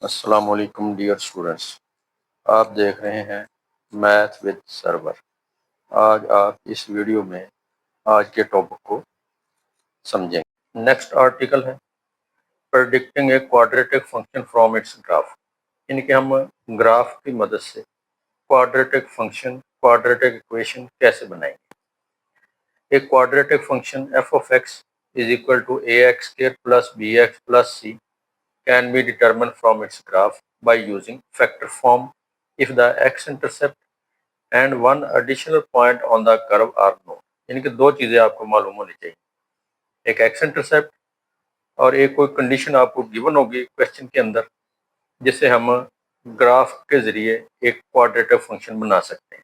अस्सलाम वालेकुम dear students. आप देख रहे हैं मैथ विद सर्वर। आज आप इस वीडियो में आज के टॉपिक को समझेंगे। नेक्स्ट आर्टिकल है predicting a quadratic function from its graph. इनके हम ग्राफ की मदद से क्वाड्रेटिक फंक्शन, क्वाड्रेटिक इक्वेशन कैसे बनाएंगे। एक quadratic function f of x is equal to a x square plus b x plus c can be determined from its graph by using factor form if the x-intercept and one additional point on the curve are known। इनकी दो चीजें आपको मालूम होनी चाहिए, एक x-intercept और एक कोई कंडीशन आपको गिवन होगी क्वेश्चन के अंदर, जिससे हम ग्राफ के जरिए एक क्वाड्रेटिक फंक्शन बना सकते हैं।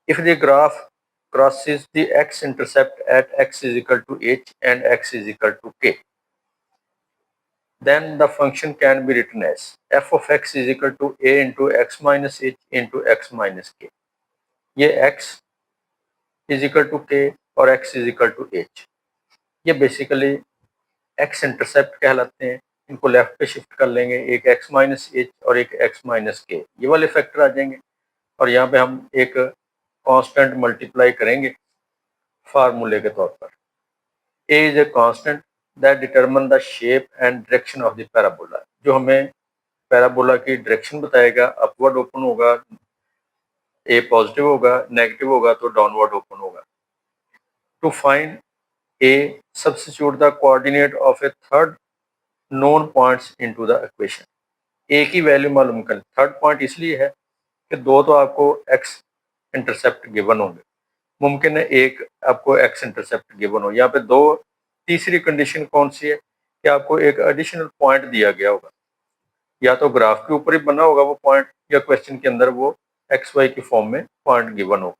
If the graph crosses the x-intercept at x is equal to h and x is equal to k, then the function can be written as f of x is equal to a into x minus h into x minus k। ये x is equal to k और x is equal to h, ये basically x intercept कहलाते हैं। इनको left पे shift कर लेंगे, एक x माइनस h और एक x माइनस k, ये वाले फैक्टर आ जाएंगे और यहाँ पे हम एक कांस्टेंट मल्टीप्लाई करेंगे फार्मूले के तौर पर। a is a constant that determine the shape and direction of the parabola, जो हमें पैराबोला की डायरेक्शन बताएगा। अपवर्ड ओपन होगा, ए पॉजिटिव होगा, नेगेटिव होगा तो डाउनवर्ड ओपन होगा। To find a, substitute the coordinate of a third known points into the equation. A की वैल्यू मालूम करें। थर्ड पॉइंट इसलिए है कि दो तो आपको एक्स इंटरसेप्ट गिवन होंगे, मुमकिन है एक आपको एक्स इंटरसेप्ट गिवन हो। यहाँ पे दो, तीसरी कंडीशन कौन सी है कि आपको एक एडिशनल पॉइंट दिया गया होगा, या तो ग्राफ के ऊपर ही बना होगा वो पॉइंट, या क्वेश्चन के अंदर वो एक्स वाई की फॉर्म में पॉइंट गिवन होगा।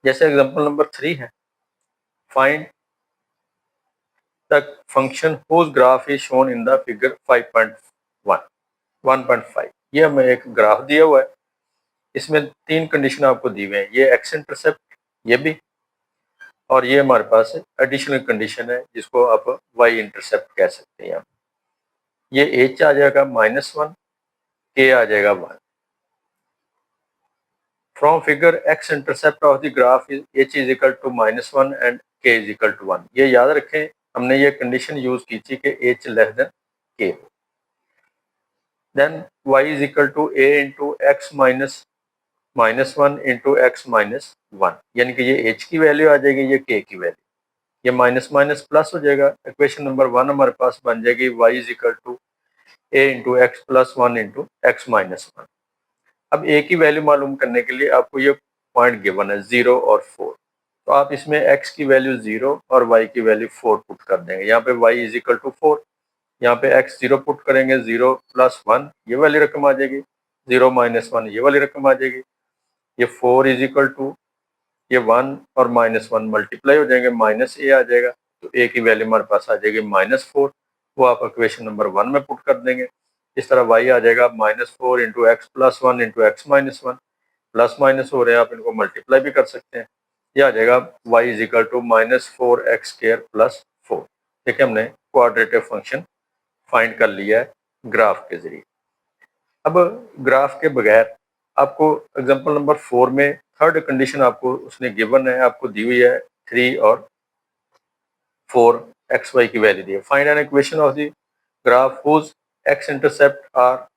जैसे एग्जांपल नंबर 3 है, find the function whose graph is shown in the figure 5.1 ये हमें एक ग्राफ दिया हुआ है, इसमें तीन कंडीशन आपको दी हुई है, ये एक्स इंटरसेप्ट, ये भी, और ये हमारे पास एडिशनल कंडीशन है जिसको आप वाई इंटरसेप्ट कह सकते हैं। ये एच आ जाएगा -1, के आ जाएगा 1। From figure x intercept of the graph is h is equal to -1 and k is equal to 1। ये याद रखें, हमने ये कंडीशन यूज की थी कि h less than k. Then y is equal to a into x -1 into x -1, यानी कि ये एच की वैल्यू आ जाएगी, ये के की वैल्यू, ये माइनस माइनस प्लस हो जाएगा। इक्वेशन नंबर 1 हमारे पास बन जाएगी y is equal to a into x plus 1 into x -1। अब ए की वैल्यू मालूम करने के लिए आपको ये पॉइंट गिवन है 0 और 4, तो आप इसमें x की वैल्यू 0 और y की वैल्यू 4 पुट कर देंगे। यहाँ पे y इज इक्वल टू 4, यहाँ पे x 0 पुट करेंगे, 0 प्लस 1 ये वाली रकम आ जाएगी, 0 माइनस 1 ये वाली रकम आ जाएगी, ये 4 इज इक्वल टू ये 1 और -1 मल्टीप्लाई हो जाएंगे, माइनस ए आ जाएगा, तो ए की वैल्यू हमारे पास आ जाएगी -4, वो आप इक्वेशन नंबर 1 में पुट कर देंगे। इस तरह y आ जाएगा -4 into x plus 1 into x -1, plus minus हो रहे हैं, आप इनको मल्टीप्लाई भी कर सकते हैं। ये आ जाएगा y is equal to -4x square plus 4। देखिए हमने क्वाड्रेटिक फंक्शन फाइंड कर लिया है ग्राफ के जरिए। अब ग्राफ के बगैर आपको एग्जांपल नंबर 4 में थर्ड कंडीशन आपको उसने गिवन है, आपको दी हुई है 3 और 4 एक्स वाई की वैल्यू दी है। Find an equation of the graph whose x intercept are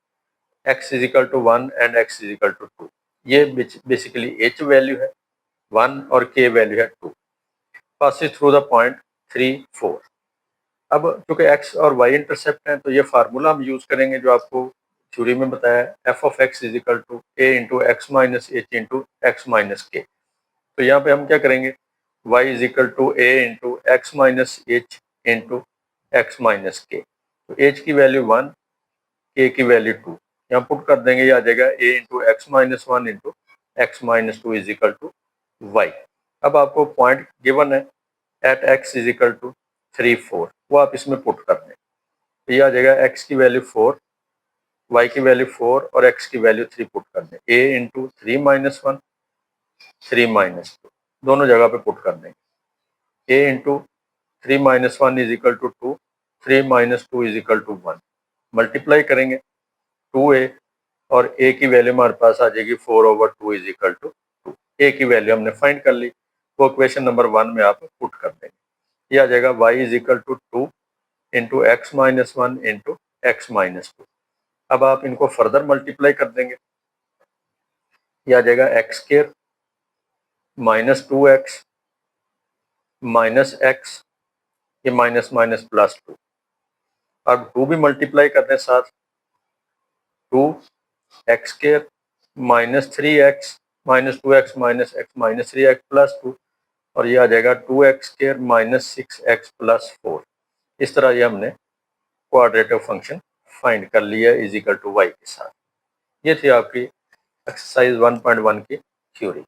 x is equal to 1 and x is equal to 2। ये बेसिकली h वैल्यू है 1 और k वैल्यू है 2, पासिस थ्रू द पॉइंट 3, 4। अब चूंकि x और y इंटरसेप्ट हैं तो ये फार्मूला हम यूज करेंगे जो आपको थ्योरी में बताया है, f of x is equal to a into x minus h into x minus k. तो यहाँ पे हम क्या करेंगे, y is equal to a into x minus h into x minus k. तो h की वैल्यू 1, k की value 2 यहाँ पुट कर देंगे, ये आ जाएगा a into x minus 1 into x minus 2 is equal to y. अब आपको पॉइंट गिवन है at x is equal to 3, 4, वो आप इसमें पुट कर दें, तो ये आ जाएगा x की वैल्यू 4, y की वैल्यू 4 और x की वैल्यू 3 पुट कर दें, a इंटू 3 माइनस 1, 3 माइनस 2 दोनों जगह पे पुट कर देंगे। a into 3 minus 1 is equal to 2, 3 minus 2 is equal to 1, multiply करेंगे 2a और a की वैल्यू हमारे पास आ जाएगी 4/2 इज इक्वल टू 2। a की वैल्यू हमने फाइंड कर ली, वो इक्वेशन नंबर 1 में आप पुट कर देंगे। ये आ जाएगा y is equal to 2 into x minus 1 into x minus 2। अब आप इनको फर्दर मल्टीप्लाई कर देंगे, ये आ जाएगा x square minus 2x minus x, ये माइनस माइनस प्लस 2। अब 2 भी मल्टीप्लाई कर दें साथ, 2x square minus 3x minus 2x minus x minus 3x plus 2, और ये आ जाएगा 2x square minus 6x plus 4। इस तरह ये हमने क्वाड्रेटिक फंक्शन फाइंड कर लिया इज इक्वल टू y के साथ। ये थी आपकी एक्सरसाइज 1.1 की थ्योरी।